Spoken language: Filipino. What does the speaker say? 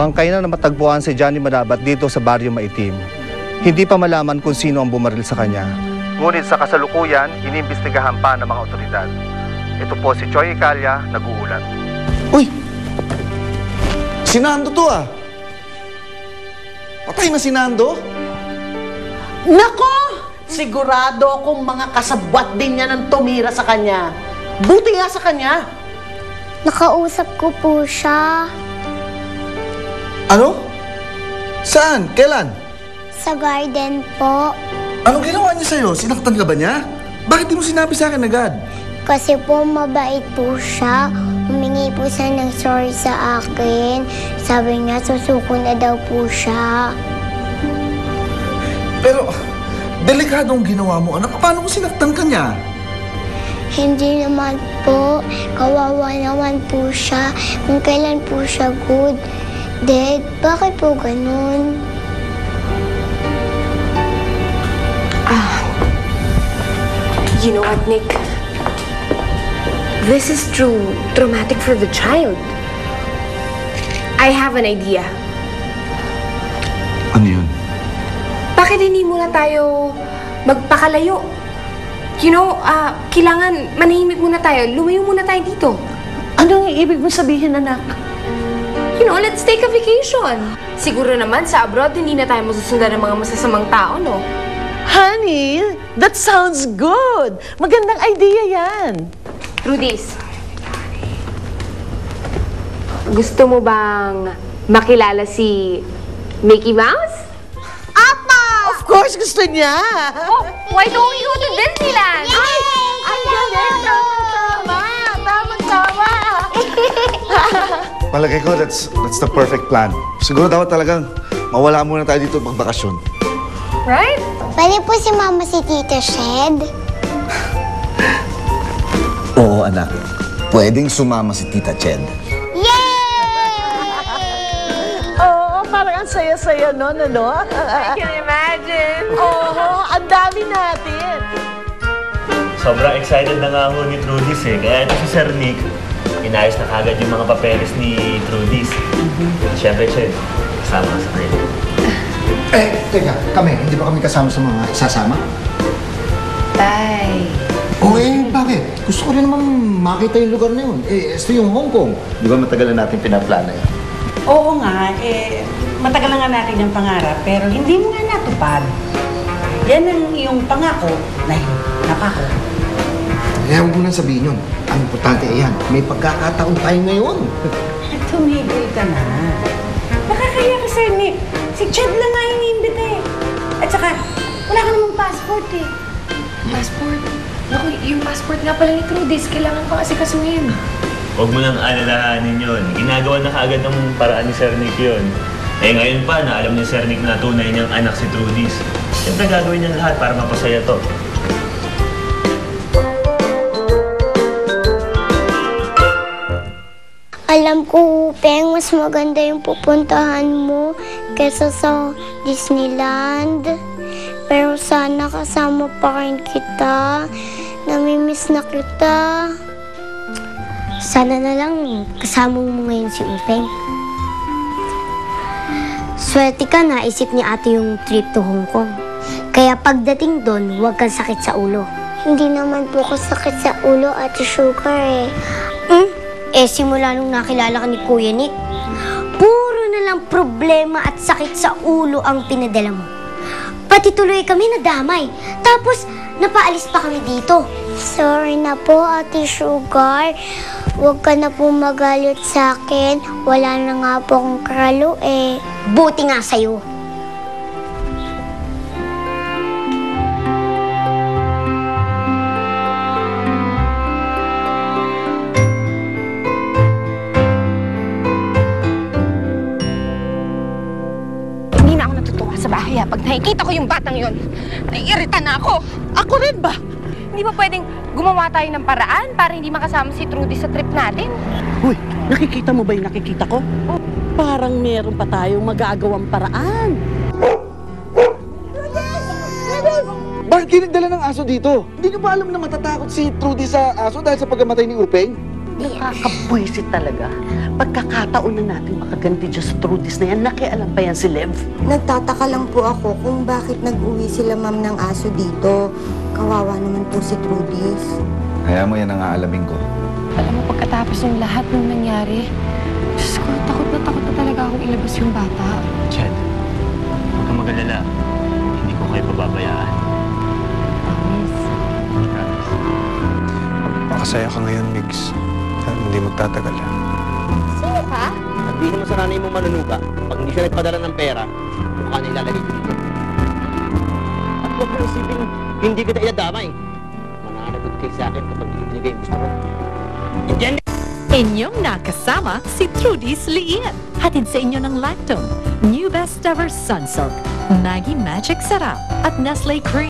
Bangkay na matagpuan si Johnny Madabat dito sa Baryo Maitim. Hindi pa malaman kung sino ang bumaril sa kanya. Ngunit sa kasalukuyan, inimbestigahan pa ng mga otoridad. Ito po si Choy Icalla, nag-uulat. Uy! Si Nando to ah! Patay na si Nando? Nako! Sigurado akong mga kasabwat din niya ng tumira sa kanya. Buti nga sa kanya. Nakausap ko po siya Ano? Saan? Kailan? sa garden po. Anong ginawa niya sa'yo? Sinaktan ka ba niya? Bakit di mo sinabi sa akin agad? Kasi po mabait po siya. Humingi po siya ng sorry sa akin. Sabi niya susuko na daw po siya. Pero, delikadong ginawa mo, anak. Paano kung sinaktan ka niya? Hindi naman po. Kawawa naman po siya. Kung kailan po siya good. Dad, bakit po ganun? You know what, Nick? This is traumatic for the child. I have an idea. Ano yun? Bakit hindi muna tayo magpakalayo? You know, kailangan manahimik muna tayo. Lumayo muna tayo dito. Anong ibig mong sabihin, anak? You know, let's take a vacation. Siguro naman sa abroad, hindi na tayo masusundan ng mga masasamang tao, no? Honey, that sounds good. Magandang idea yan. Trudis, gusto mo bang makilala si Mickey Mouse? Of course, gusto niya. Oh, why don't we go to Disneyland? Ang galing! Tama! Tama! Palagay ko, that's the perfect plan. Siguro dapat talagang mawala muna tayo dito magbakasyon. Right? Pwede po si Mama si Tita Shed? Oo, anak. Pwedeng sumama si Tita Ched. Oo, parang ang saya-saya nun, ano? I can imagine. Oo, ang dami natin. Sobrang excited na nga ako ni Trudis eh. Kaya ito si Sir Nick, inayos na kagad yung mga papeles ni Trudis. Siyempre, siya, kasama ka sa kanya. Teka, hindi ba kami kasama sa mga isasama? Tay. Bakit? Gusto ko rin naman makita yung lugar na yun. Ito yung Hong Kong. Di ba matagal na natin pinaplano yun? Oo nga, matagal na nga natin yung pangarap, pero hindi mo nga natupad. Yan ang iyong pangako na napako. Kaya huwag mo nang sabihin yun. Ang importante ay yan, may pagkakataon tayo ngayon. Tumigil ka na. Nakakaya ka, Sir Nick. Si Chad lang nga iniimbita eh. At saka, wala ka namang passport eh. Passport? Naku, yung passport nga pala ni Trudis, kailangan pa kasi kasuhin. Huwag mo nang alalahanin yun. Ginagawa na kaagad ng paraan ni Sir Nick yun. Eh ngayon pa na alam ni Sir Nick na tunay niyang anak si Trudis. Siyempre gagawin niya lahat para mapasaya to. Alam ko, Upeng, mas maganda yung pupuntahan mo kaysa sa Disneyland. Pero sana kasama pa rin kita. Namimiss na kita. Sana na lang kasama mo ngayon si Upeng. Swerte ka, naisip ni ate yung trip to Hong Kong. Kaya pagdating doon, huwag kang sakit sa ulo. Hindi naman po ko sakit sa ulo, Ate Sugar simula nung nakilala ka ni Kuya Nick, puro na lang problema at sakit sa ulo ang pinadala mo. Pati tuloy kami nadamay. Tapos, napaalis pa kami dito. Sorry na po, Ate Sugar. Huwag ka na po magalit sa akin. Wala na nga po akong kralo eh. Buti nga sa'yo. Pag nakikita ko yung batang yon, naiirita na ako. Ako rin ba? Hindi ba pwedeng gumawa tayo ng paraan para hindi makasama si Trudy sa trip natin? Uy, nakikita mo ba yung nakikita ko? Parang meron pa tayong magagawang paraan. Bakit kayo nagdala ng aso dito? Hindi niyo ba alam na matatakot si Trudy sa aso dahil sa pagkamatay ni Upeng? Nakakabwisit talaga. Pagkakataon na natin makaganti dyan sa Trudis na yan, nakialam pa yan si Lev. Nagtataka lang po ako kung bakit nag-uwi sila ma'am ng aso dito. Kawawa naman po si Trudis. Kaya mo yan ang aalamin ko. Alam mo, pagkatapos ng lahat ng nangyari, Diyos ko, takot na talaga akong ilabas yung bata. Chad, huwag kang mag-alala. Hindi ko kayo pababayaan. Promise. Pakasaya ka ngayon, Migs. Hindi magtatagal yan. Sino ka? Sabihin mo sa nanay mo manunuga, pag hindi siya nagpadala ng pera, mukha na ilalagay ko dito. At huwag mo isipin, hindi kita iladamay. Mananagot kayo sa akin kapag hindi binigay yung gusto ko. Intindi? Inyong nakasama si Trudis Lian. Hatid sa inyo ng Lactone, New Best Ever Sunsilk, Maggie Magic Sarap at Nestle Cream.